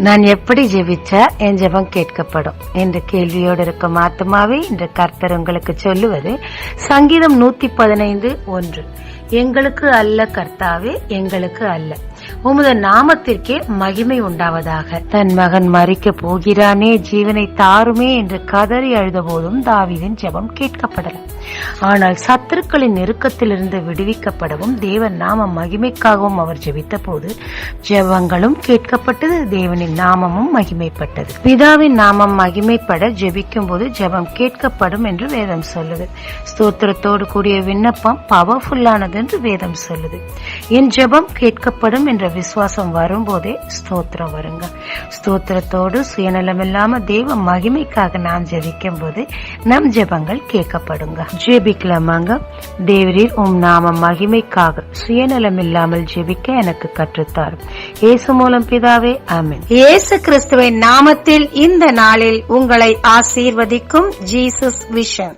நான் எப்படி ஜெபிச்சா என் ஜெபம் கேட்கப்படும் என்ற கேள்வியோடு இருக்கும் ஆத்மாவே இன்று கர்த்தர் உங்களுக்கு சொல்லுவது சங்கீதம் 115:1. எங்களுக்கு அல்ல கர்த்தாவே, எங்களுக்கு அல்ல, உமது நாமத்திற்கே மகிமை உண்டாவதாக. தன் மகன் மரிக்க போகிறானே, ஜீவனை தாருமே என்று கதறி அழுத போதும் தாவீதின் ஜெபம் கேட்கப்படல. ஆனால் சத்துருக்களின் நெருக்கத்திலிருந்து விடுவிக்கப்படவும் தேவன் நாம மகிமைக்காகவும் அவர் ஜெபித்த போது ஜெபங்களும் கேட்கப்பட்டது, தேவனின் நாமமும் மகிமைப்பட்டது. பிதாவின் நாமம் மகிமைப்பட ஜெபிக்கும் போது ஜெபம் கேட்கப்படும் என்று வேதம் சொல்லுது. ஸ்தோத்திரத்தோடு கூடிய விண்ணப்பம் பவர்ஃபுல்லானது என்று வேதம் சொல்லுது. என் ஜெபம் கேட்கப்படும் என்ற விசுவாசம் வரும்போதே ஸ்தோத்திரம் வருங்க. ஸ்தோத்திரத்தோடு சுயநலம் இல்லாம தேவ மகிமைக்காக நாம் ஜெபிக்கும் போது நம் ஜெபங்கள் கேட்கப்படுங்க. ஜெபிக்கலாமாங்க. தேவரீர் உம் நாம மகிமைக்காக சுயநலம் இல்லாமல் ஜெபிக்க எனக்கு கற்றுத்தாரும். இயேசு மூலம் பிதாவே, ஆமென். இயேசு கிறிஸ்துவின் நாமத்தில் இந்த நாளில் உங்களை ஆசீர்வதிக்கும் ஜீசஸ் விஷன்.